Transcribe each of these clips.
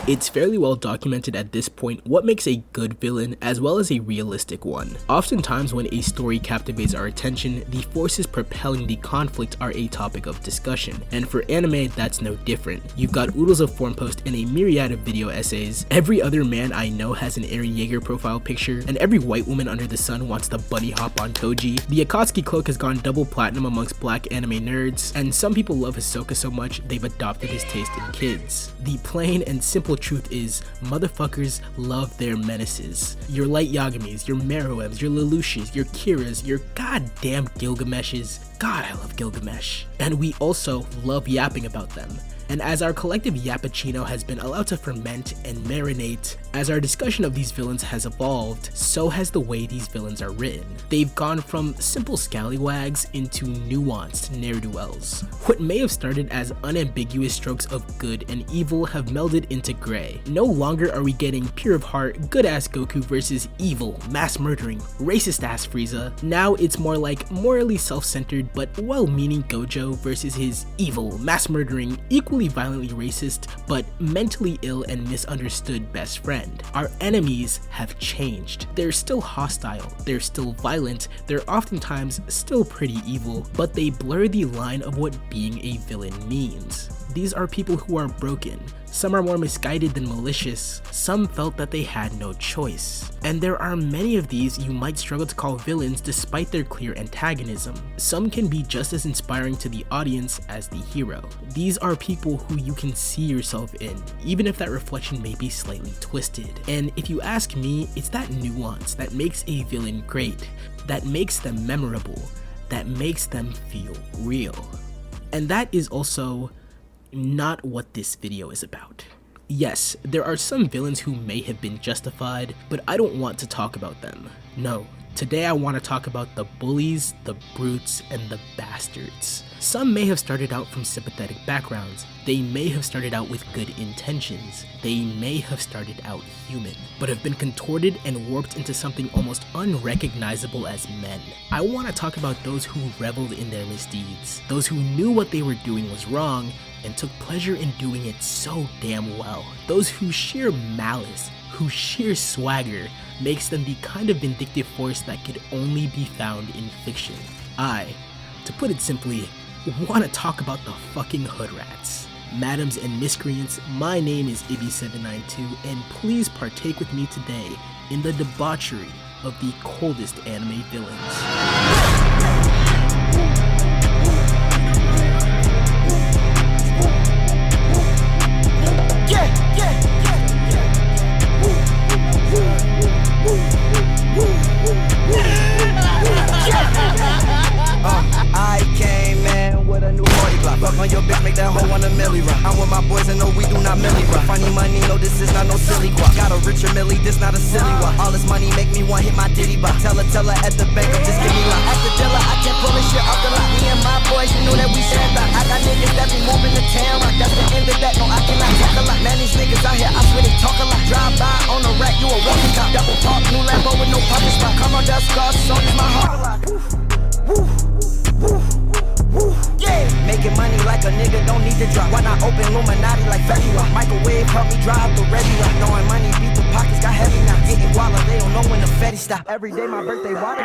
It's fairly well documented at this point what makes a good villain as well as a realistic one. Oftentimes when a story captivates our attention, the forces propelling the conflict are a topic of discussion, and for anime that's no different. You've got oodles of forum posts and a myriad of video essays. Every other man I know has an Eren Yeager profile picture, and every white woman under the sun wants to bunny hop on Toji. The Akatsuki cloak has gone double platinum amongst black anime nerds, and some people love Hisoka so much they've adopted his taste in kids. The plain and simple truth is, motherfuckers love their menaces. Your light Yagamis, your Meruems, your Lelouchs, your Kiras, your goddamn Gilgameshes. God, I love Gilgamesh. And we also love yapping about them. And as our collective Yappuccino has been allowed to ferment and marinate, as our discussion of these villains has evolved, so has the way these villains are written. They've gone from simple scallywags into nuanced ne'er-do-wells. What may have started as unambiguous strokes of good and evil have melded into gray. No longer are we getting pure of heart, good-ass Goku versus evil, mass-murdering, racist-ass Frieza. Now it's more like morally self-centered but well-meaning Gojo versus his evil, mass-murdering, equally violently racist, but mentally ill and misunderstood best friend. Our enemies have changed. They're still hostile, they're still violent, they're oftentimes still pretty evil, but they blur the line of what being a villain means. These are people who are broken. Some are more misguided than malicious. Some felt that they had no choice. And there are many of these you might struggle to call villains despite their clear antagonism. Some can be just as inspiring to the audience as the hero. These are people who you can see yourself in, even if that reflection may be slightly twisted. And if you ask me, it's that nuance that makes a villain great, that makes them memorable, that makes them feel real. And that is also not what this video is about. Yes, there are some villains who may have been justified, but I don't want to talk about them. No, today I want to talk about the bullies, the brutes, and the bastards. Some may have started out from sympathetic backgrounds, they may have started out with good intentions, they may have started out human, but have been contorted and warped into something almost unrecognizable as men. I want to talk about those who reveled in their misdeeds, those who knew what they were doing was wrong, and took pleasure in doing it so damn well. Those whose sheer malice, whose sheer swagger, makes them the kind of vindictive force that could only be found in fiction. To put it simply, want to talk about the fucking hoodrats. Madams and miscreants, my name is Ibby792, and please partake with me today in the debauchery of the coldest anime villains. I came in with a new 40 block. Fuck on your bitch, make that hoe on a milli rock. I'm with my boys and no, we do not milli rock. Funny money, no, this is not no silly guap. Got a richer milli, this not a silly walk. All this money make me want hit my ditty bop. Tell her at the bank, just give me lock. At the dealer, I kept pulling shit off the lot. Me and my boys, you know that we share that. I got niggas that be moving the town rock. That's the end of that, no, I cannot talk a lot. Man, these niggas out here, I swear they talk a lot. Drive by on the rack, you a walking cop. Double park, new Lambo with no parking spot. Come on, that's God, so is my heart. Woo. Yeah, making money like a nigga don't need to drop. Why not open Illuminati like Fetty Rock? Microwave help me drive the ready rock. Knowing money beat the pockets got heavy now. Getting wilder, they don't know when the Fetty stop. Every day my birthday water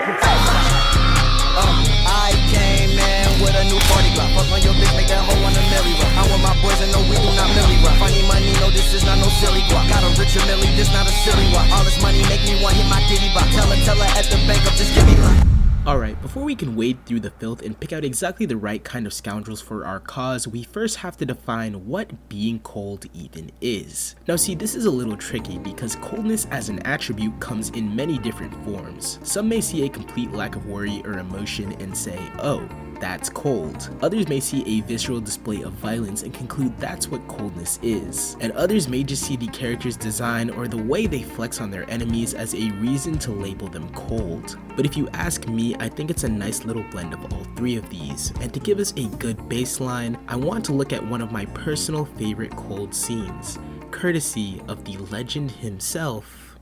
I came in with a new 40 block. Fuck on your bitch, make that hoe on a milli rock. I'm with my boys and no, we do not milli rock. Funny money, no, this is not no silly guap. Got a richer milli, this not a silly walk. All this money make me want hit my ditty bop. Tell her at the bank up, just give me luck. Alright, before we can wade through the filth and pick out exactly the right kind of scoundrels for our cause, we first have to define what being cold even is. Now see, this is a little tricky because coldness as an attribute comes in many different forms. Some may see a complete lack of worry or emotion and say, oh, that's cold. Others may see a visceral display of violence and conclude that's what coldness is. And others may just see the character's design or the way they flex on their enemies as a reason to label them cold. But if you ask me, I think it's a nice little blend of all three of these. And to give us a good baseline, I want to look at one of my personal favorite cold scenes, courtesy of the legend himself.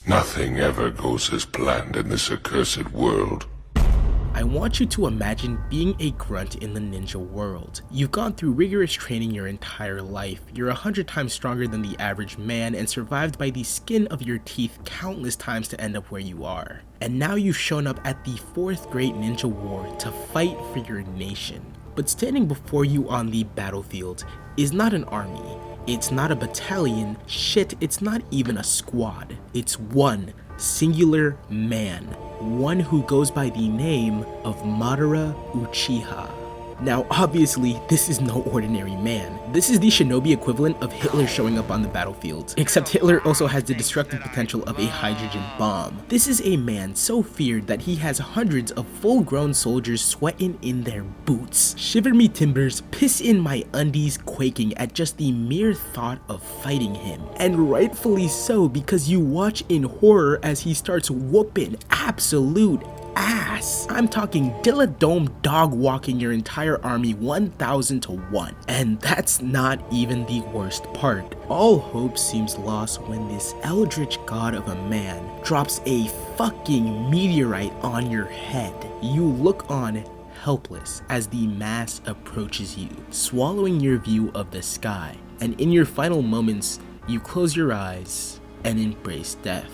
Nothing ever goes as planned in this accursed world. I want you to imagine being a grunt in the ninja world. You've gone through rigorous training your entire life, you're 100 times stronger than the average man and survived by the skin of your teeth countless times to end up where you are. And now you've shown up at the 4th Great Ninja War to fight for your nation. But standing before you on the battlefield is not an army, it's not a battalion, shit, it's not even a squad. It's one singular man, one who goes by the name of Madara Uchiha. Now obviously this is no ordinary man. This is the shinobi equivalent of Hitler showing up on the battlefield, except Hitler also has the destructive potential of a hydrogen bomb. This is a man so feared that he has hundreds of full-grown soldiers sweating in their boots. Shiver me timbers, piss in my undies quaking at just the mere thought of fighting him. And rightfully so, because you watch in horror as he starts whooping absolute ass. I'm talking Dilla Dome dog walking your entire army 1,000 to 1. And that's not even the worst part. All hope seems lost when this eldritch god of a man drops a fucking meteorite on your head. You look on helpless as the mass approaches you, swallowing your view of the sky. And in your final moments, you close your eyes and embrace death.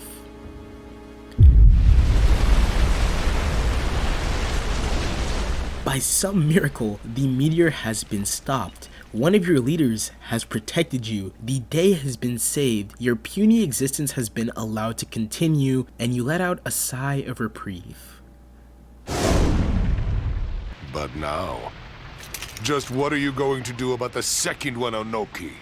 By some miracle, the meteor has been stopped. One of your leaders has protected you, the day has been saved, your puny existence has been allowed to continue, and you let out a sigh of reprieve. But now, just what are you going to do about the second one, Onoki?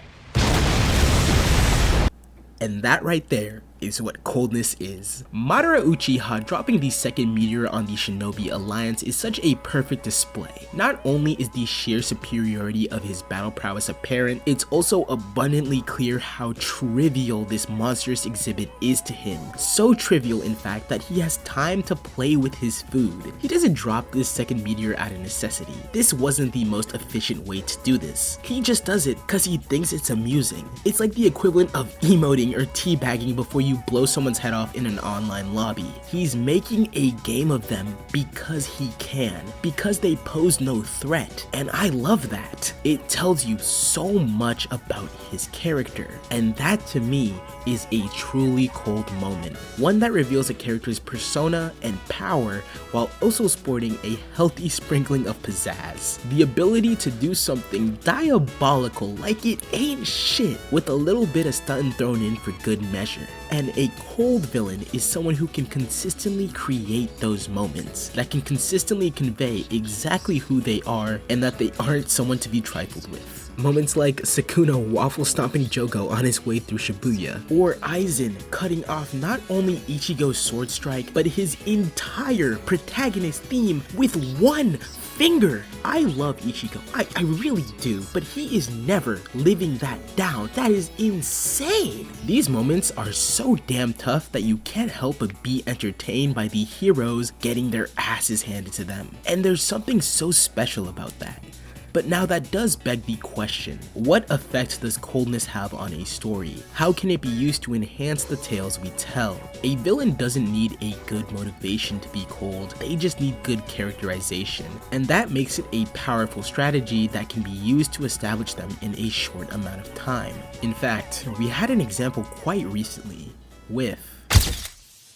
And that right there is what coldness is. Madara Uchiha dropping the second meteor on the Shinobi Alliance is such a perfect display. Not only is the sheer superiority of his battle prowess apparent, it's also abundantly clear how trivial this monstrous exhibit is to him. So trivial in fact that he has time to play with his food. He doesn't drop this second meteor out of necessity. This wasn't the most efficient way to do this. He just does it because he thinks it's amusing. It's like the equivalent of emoting or teabagging before you blow someone's head off in an online lobby. He's making a game of them because he can, because they pose no threat, and I love that. It tells you so much about his character, and that to me is a truly cold moment. One that reveals a character's persona and power while also sporting a healthy sprinkling of pizzazz. The ability to do something diabolical like it ain't shit with a little bit of stunting thrown in for good measure. And a cold villain is someone who can consistently create those moments, that can consistently convey exactly who they are and that they aren't someone to be trifled with. Moments like Sukuna waffle stomping Jogo on his way through Shibuya, or Aizen cutting off not only Ichigo's sword strike, but his entire protagonist theme with one finger. I love Ichigo, I really do, but he is never living that down. That is insane. These moments are so damn tough that you can't help but be entertained by the heroes getting their asses handed to them. And there's something so special about that. But now that does beg the question, what effect does coldness have on a story? How can it be used to enhance the tales we tell? A villain doesn't need a good motivation to be cold, they just need good characterization. And that makes it a powerful strategy that can be used to establish them in a short amount of time. In fact, we had an example quite recently with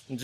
Do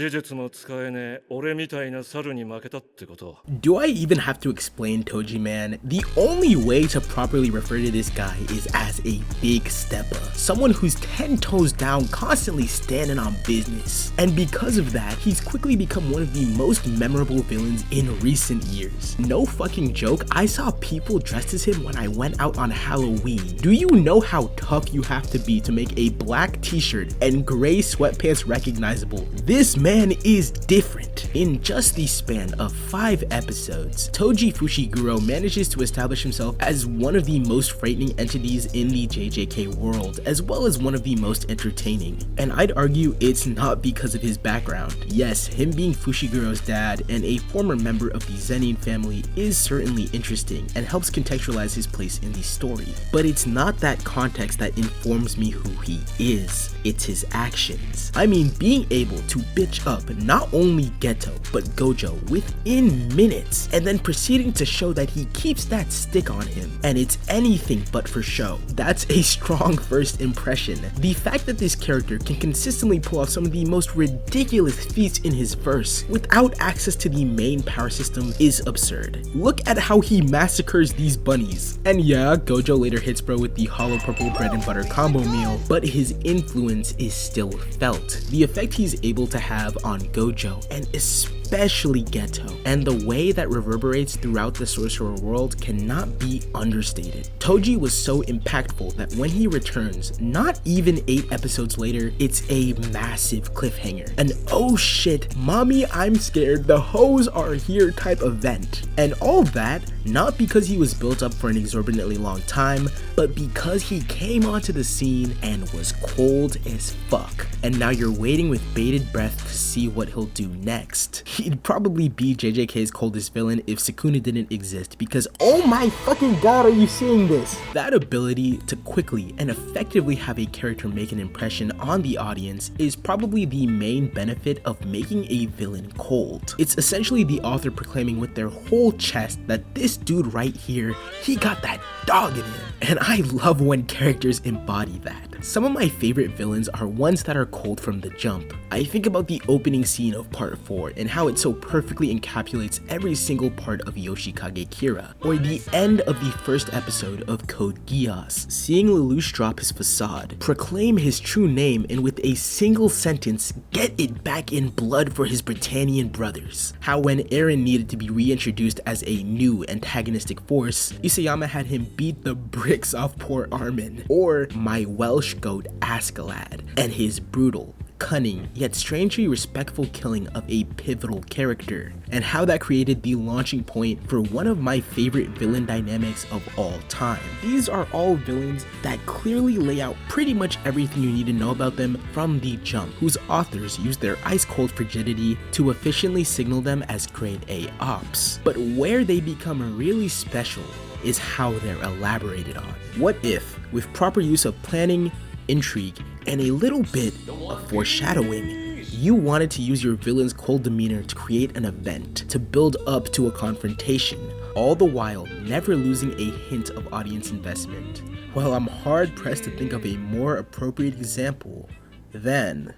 I even have to explain Toji Man? The only way to properly refer to this guy is as a big stepper. Someone who's 10 toes down, constantly standing on business. And because of that, he's quickly become one of the most memorable villains in recent years. No fucking joke, I saw people dressed as him when I went out on Halloween. Do you know how tough you have to be to make a black t-shirt and gray sweatpants recognizable? This man is different. In just the span of 5 episodes, Toji Fushiguro manages to establish himself as one of the most frightening entities in the JJK world, as well as one of the most entertaining. And I'd argue it's not because of his background. Yes, him being Fushiguro's dad and a former member of the Zenin family is certainly interesting and helps contextualize his place in the story. But it's not that context that informs me who he is, it's his actions. I mean, being able to bitch up not only Geto, but Gojo within minutes, and then proceeding to show that he keeps that stick on him, and it's anything but for show. That's a strong first impression. The fact that this character can consistently pull off some of the most ridiculous feats in his verse without access to the main power system is absurd. Look at how he massacres these bunnies. And yeah, Gojo later hits bro with the hollow purple bread and butter combo meal, but his influence is still felt. The effect he's able to have on Gojo, and especially Geto, and the way that reverberates throughout the sorcerer world cannot be understated. Toji was so impactful that when he returns, not even 8 episodes later, it's a massive cliffhanger. An oh shit, mommy I'm scared, the hoes are here type event. And all that, not because he was built up for an exorbitantly long time, but because he came onto the scene and was cold as fuck. And now you're waiting with bated breath to see what he'll do next. He'd probably be JJK's coldest villain if Sukuna didn't exist, because oh my fucking god, are you seeing this? That ability to quickly and effectively have a character make an impression on the audience is probably the main benefit of making a villain cold. It's essentially the author proclaiming with their whole chest that this dude right here, he got that dog in him. And I love when characters embody that. Some of my favorite villains are ones that are cold from the jump. I think about the opening scene of part 4 and how it so perfectly encapsulates every single part of Yoshikage Kira, or the end of the first episode of Code Geass, seeing Lelouch drop his facade, proclaim his true name, and with a single sentence get it back in blood for his Britannian brothers. How when Eren needed to be reintroduced as a new antagonistic force, Isayama had him beat the bricks off poor Armin, or my Welsh goat Askeladd and his brutal, cunning, yet strangely respectful killing of a pivotal character, and how that created the launching point for one of my favorite villain dynamics of all time. These are all villains that clearly lay out pretty much everything you need to know about them from the jump, whose authors use their ice-cold frigidity to efficiently signal them as grade A ops. But where they become really special is how they're elaborated on. What if, with proper use of planning, intrigue, and a little bit of foreshadowing, you wanted to use your villain's cold demeanor to create an event, to build up to a confrontation, all the while never losing a hint of audience investment? Well, I'm hard pressed to think of a more appropriate example than...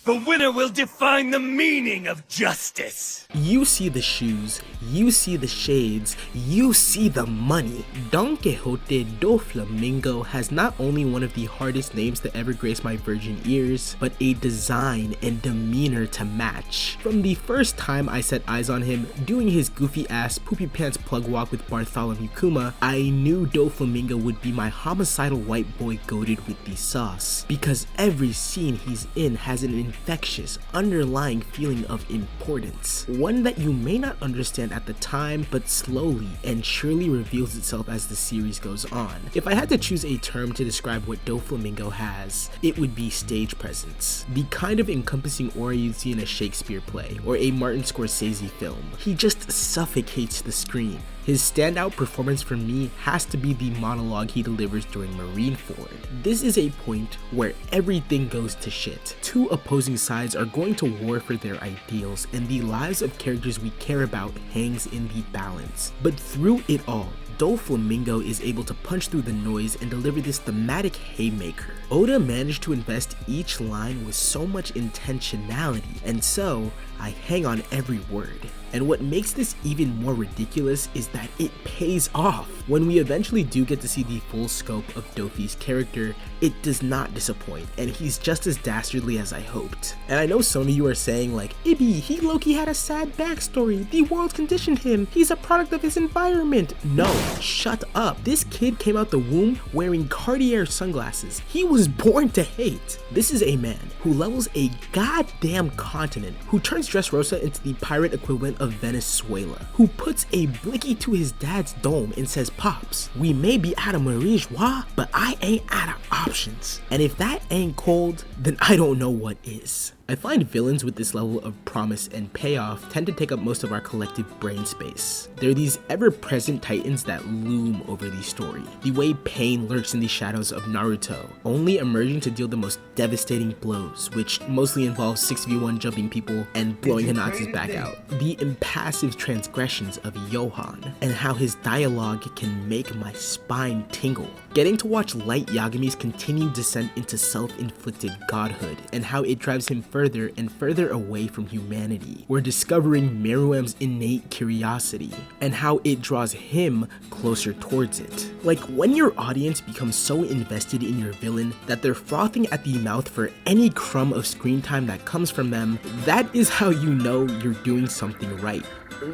The winner will define the meaning of justice. You see the shoes, you see the shades, you see the money. Donquixote Doflamingo has not only one of the hardest names to ever grace my virgin ears, but a design and demeanor to match. From the first time I set eyes on him doing his goofy ass poopy pants plug walk with Bartholomew Kuma, I knew Doflamingo would be my homicidal white boy goated with the sauce, because every scene he's in has an infectious, underlying feeling of importance. One that you may not understand at the time, but slowly and surely reveals itself as the series goes on. If I had to choose a term to describe what Doflamingo has, it would be stage presence. The kind of encompassing aura you'd see in a Shakespeare play or a Martin Scorsese film. He just suffocates the screen. His standout performance for me has to be the monologue he delivers during Marineford. This is a point where everything goes to shit. Two opposing sides are going to war for their ideals, and the lives of characters we care about hangs in the balance. But through it all, Doflamingo is able to punch through the noise and deliver this thematic haymaker. Oda managed to invest each line with so much intentionality, and so I hang on every word. And what makes this even more ridiculous is that it pays off. When we eventually do get to see the full scope of Doffy's character, it does not disappoint, and he's just as dastardly as I hoped. And I know some of you are saying like, Ibby, he low-key had a sad backstory, the world conditioned him, he's a product of his environment. No, shut up. This kid came out the womb wearing Cartier sunglasses. He was born to hate. This is a man who levels a goddamn continent, who turns Dressrosa into the pirate equivalent of Venezuela, who puts a blicky to his dad's dome and says, Pops, we may be out of Marie Joie, but I ain't out of options. And if that ain't cold, then I don't know what is. I find villains with this level of promise and payoff tend to take up most of our collective brain space. They're these ever-present titans that loom over the story. The way pain lurks in the shadows of Naruto, only emerging to deal the most devastating blows, which mostly involve 6v1 jumping people and blowing Hinata's back out. The impassive transgressions of Johan, and how his dialogue can make my spine tingle. Getting to watch Light Yagami's continued descent into self-inflicted godhood, and how it drives him further and further away from humanity. We're discovering Meruem's innate curiosity, and how it draws him closer towards it. Like when your audience becomes so invested in your villain that they're frothing at the mouth for any crumb of screen time that comes from them, that is how you know you're doing something right.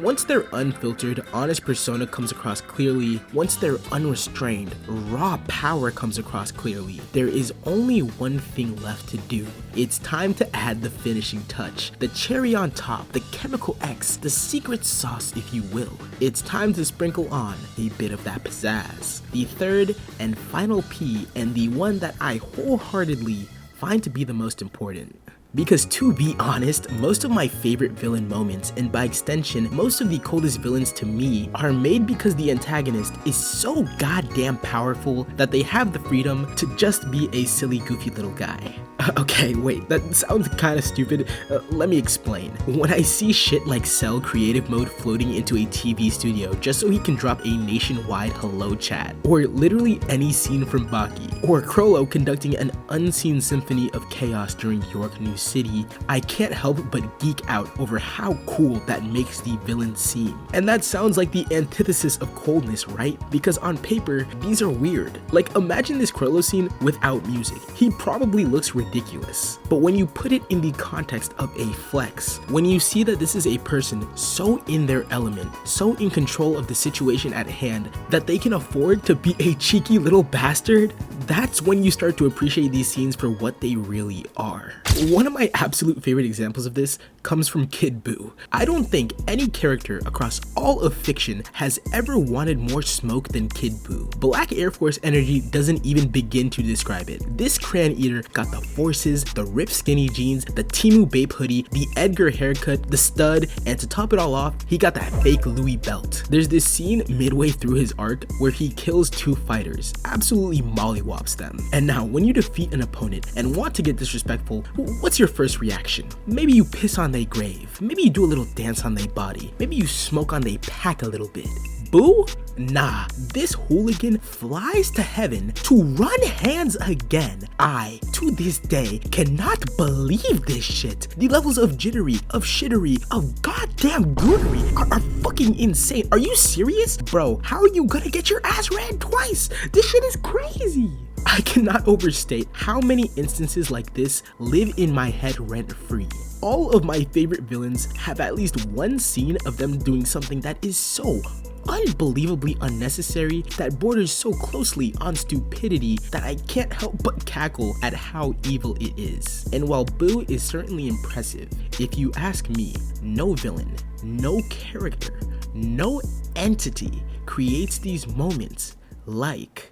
Once their unfiltered, honest persona comes across clearly, once their unrestrained, raw power comes across clearly, there is only one thing left to do. It's time to add the finishing touch, the cherry on top, the chemical X, the secret sauce if you will. It's time to sprinkle on a bit of that pizzazz. The third and final P, and the one that I wholeheartedly find to be the most important. Because to be honest, most of my favorite villain moments, and by extension, most of the coldest villains to me, are made because the antagonist is so goddamn powerful that they have the freedom to just be a silly, goofy little guy. Okay, wait, that sounds kinda stupid. Let me explain. When I see shit like Cell creative mode floating into a TV studio just so he can drop a nationwide hello chat, or literally any scene from Baki, or Crollo conducting an unseen symphony of chaos during York New City, I can't help but geek out over how cool that makes the villain seem. And that sounds like the antithesis of coldness, right? Because on paper, these are weird. Like imagine this Crollo scene without music. He probably looks ridiculous. But when you put it in the context of a flex, when you see that this is a person so in their element, so in control of the situation at hand, that they can afford to be a cheeky little bastard, that's when you start to appreciate these scenes for what they really are. One of my absolute favorite examples of this comes from Kid Buu. I don't think any character across all of fiction has ever wanted more smoke than Kid Buu. Black Air Force energy doesn't even begin to describe it. This crayon eater got the forces, the ripped skinny jeans, the Timu Bape hoodie, the Edgar haircut, the stud, and to top it all off, he got that fake Louis belt. There's this scene midway through his arc where he kills two fighters, absolutely mollywops them. And now when you defeat an opponent and want to get disrespectful, what's your first reaction? Maybe you piss on their grave, maybe you do a little dance on their body, maybe you smoke on their pack a little bit. Buu? Nah, this hooligan flies to heaven to run hands again. I, to this day, cannot believe this shit. The levels of jittery, of shittery, of goddamn goonery are fucking insane. Are you serious? Bro, how are you gonna get your ass ran twice? This shit is crazy. I cannot overstate how many instances like this live in my head rent-free. All of my favorite villains have at least one scene of them doing something that is so unbelievably unnecessary, that borders so closely on stupidity, that I can't help but cackle at how evil it is. And while Buu is certainly impressive, if you ask me, no villain, no character, no entity creates these moments like...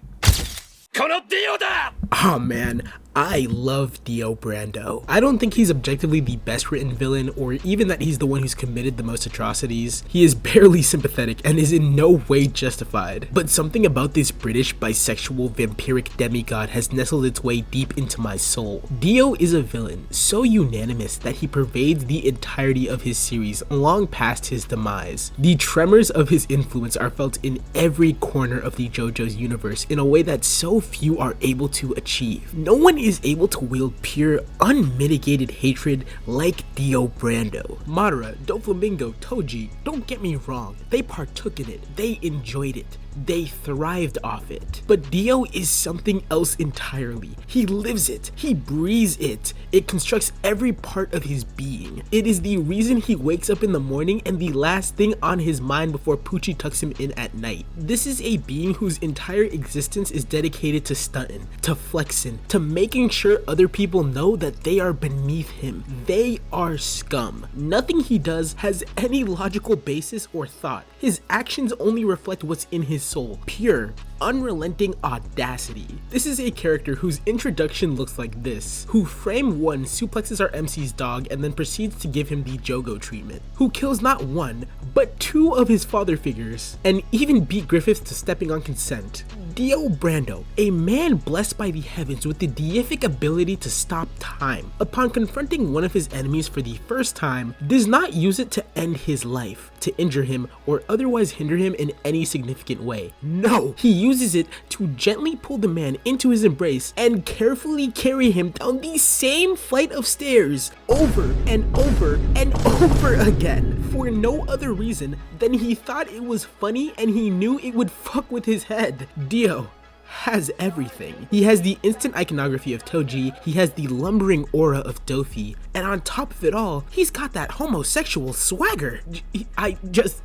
Oh man, I love Dio Brando. I don't think he's objectively the best written villain, or even that he's the one who's committed the most atrocities. He is barely sympathetic and is in no way justified. But something about this British bisexual vampiric demigod has nestled its way deep into my soul. Dio is a villain so unanimous that he pervades the entirety of his series long past his demise. The tremors of his influence are felt in every corner of the JoJo's universe in a way that so few are able to achieve. No one is able to wield pure, unmitigated hatred like Dio Brando. Madara, Doflamingo, Toji, don't get me wrong, they partook in it, they enjoyed it, they thrived off it. But Dio is something else entirely. He lives it, he breathes it, it constructs every part of his being. It is the reason he wakes up in the morning and the last thing on his mind before Poochie tucks him in at night. This is a being whose entire existence is dedicated to stunting, to flexing, to making sure other people know that they are beneath him. They are scum. Nothing he does has any logical basis or thought. His actions only reflect what's in his soul, pure, unrelenting audacity. This is a character whose introduction looks like this, who frame 1 suplexes our MC's dog and then proceeds to give him the Jogo treatment, who kills not 1, but 2 of his father figures, and even beat Griffiths to stepping on consent. Dio Brando, a man blessed by the heavens with the deific ability to stop time, upon confronting one of his enemies for the first time, does not use it to end his life, to injure him, or otherwise hinder him in any significant way. No, he uses it to gently pull the man into his embrace and carefully carry him down the same flight of stairs over and over and over again, for no other reason than he thought it was funny and he knew it would fuck with his head. Dio has everything. He has the instant iconography of Toji, he has the lumbering aura of Doffy, and on top of it all, he's got that homosexual swagger.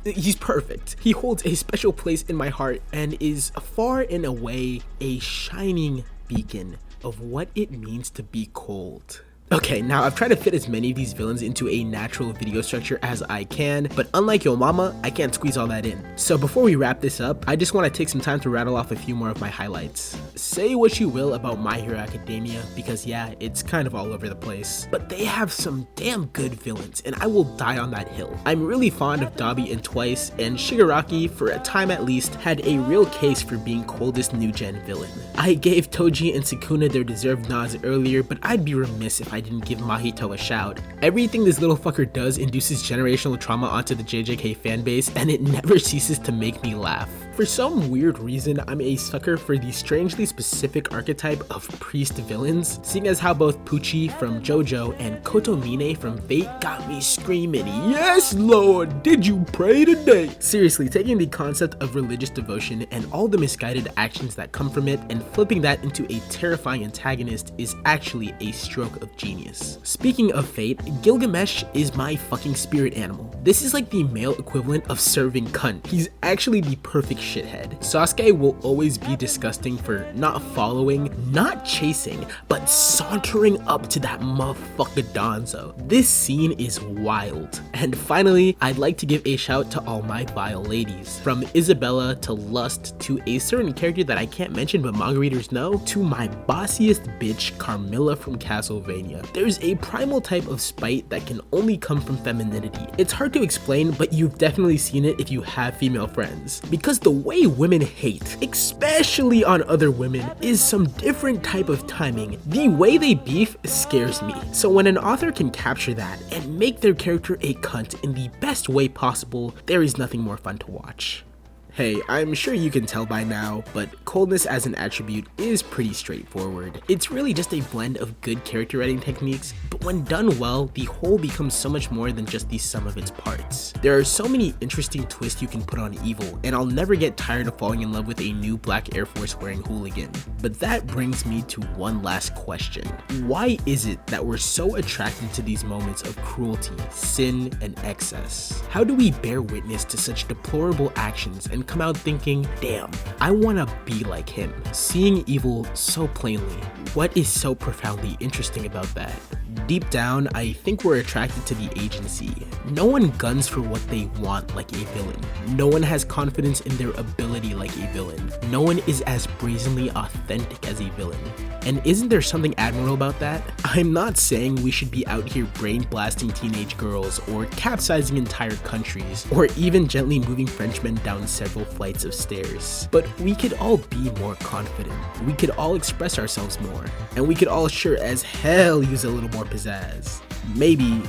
He's perfect. He holds a special place in my heart and is far and away a shining beacon of what it means to be cold. Okay, now I've tried to fit as many of these villains into a natural video structure as I can, but unlike Yo Mama, I can't squeeze all that in. So before we wrap this up, I just want to take some time to rattle off a few more of my highlights. Say what you will about My Hero Academia, because yeah, it's kind of all over the place, but they have some damn good villains, and I will die on that hill. I'm really fond of Dabi and Twice, and Shigaraki, for a time at least, had a real case for being coldest new-gen villain. I gave Toji and Sukuna their deserved nods earlier, but I'd be remiss if I didn't give Mahito a shout. Everything this little fucker does induces generational trauma onto the JJK fanbase, and it never ceases to make me laugh. For some weird reason, I'm a sucker for the strangely specific archetype of priest villains, seeing as how both Pucci from JoJo and Kotomine from Fate got me screaming, "Yes, Lord, did you pray today?" Seriously, taking the concept of religious devotion and all the misguided actions that come from it and flipping that into a terrifying antagonist is actually a stroke of genius. Speaking of Fate, Gilgamesh is my fucking spirit animal. This is like the male equivalent of serving cunt. He's actually the perfect shithead. Sasuke will always be disgusting for not following, not chasing, but sauntering up to that motherfucker Danzo. This scene is wild. And finally, I'd like to give a shout to all my vile ladies. From Isabella to Lust to a certain character that I can't mention but manga readers know, to my bossiest bitch Carmilla from Castlevania. There's a primal type of spite that can only come from femininity. It's hard to explain, but you've definitely seen it if you have female friends. Because the way women hate, especially on other women, is some different type of timing. The way they beef scares me. So when an author can capture that and make their character a cunt in the best way possible, there is nothing more fun to watch. Hey, I'm sure you can tell by now, but coldness as an attribute is pretty straightforward. It's really just a blend of good character writing techniques, but when done well, the whole becomes so much more than just the sum of its parts. There are so many interesting twists you can put on evil, and I'll never get tired of falling in love with a new black Air Force wearing hooligan. But that brings me to one last question. Why is it that we're so attracted to these moments of cruelty, sin, and excess? How do we bear witness to such deplorable actions and come out thinking, damn, I wanna be like him? Seeing evil so plainly, what is so profoundly interesting about that? Deep down, I think we're attracted to the agency. No one guns for what they want like a villain. No one has confidence in their ability like a villain. No one is as brazenly authentic as a villain. And isn't there something admirable about that? I'm not saying we should be out here brain blasting teenage girls or capsizing entire countries or even gently moving Frenchmen down several flights of stairs. But we could all be more confident. We could all express ourselves more. And we could all sure as hell use a little more pizzazz. Maybe,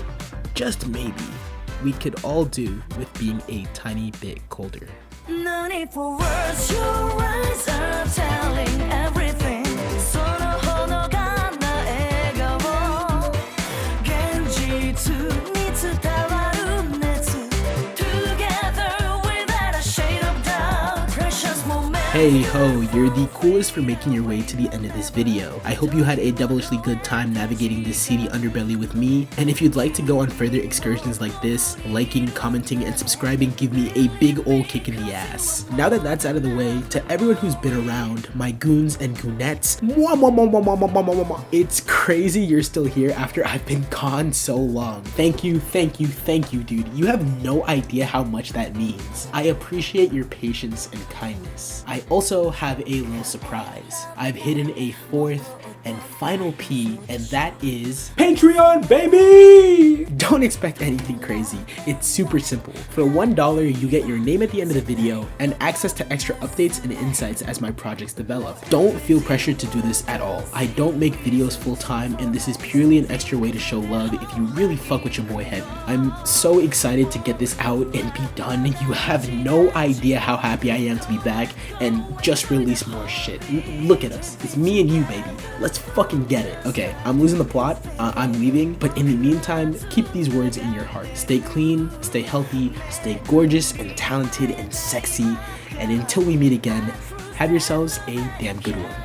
just maybe, we could all do with being a tiny bit colder. No need for words, your eyes are telling everything. Together without a shade of doubt, precious moment. Hey ho, you're the coolest for making your way to the end of this video. I hope you had a devilishly good time navigating this seedy underbelly with me, and if you'd like to go on further excursions like this, liking, commenting, and subscribing give me a big ol' kick in the ass. Now that that's out of the way, to everyone who's been around, my goons and goonettes, it's crazy you're still here after I've been gone so long. Thank you, dude. You have no idea how much that means. I appreciate your patience and kindness. I also have a little surprise. I've hidden a fourth and final P, and that is Patreon, baby! Don't expect anything crazy. It's super simple. For $1, you get your name at the end of the video and access to extra updates and insights as my projects develop. Don't feel pressured to do this at all. I don't make videos full time, and this is purely an extra way to show love if you really fuck with your boy heavy. I'm so excited to get this out and be done. You have no idea how happy I am to be back and just release more shit. Look at us. It's me and you, baby. Let's fucking get it. Okay, I'm losing the plot. I'm leaving, but in the meantime, keep these words in your heart. Stay clean, stay healthy, stay gorgeous and talented and sexy, and until we meet again, have yourselves a damn good one.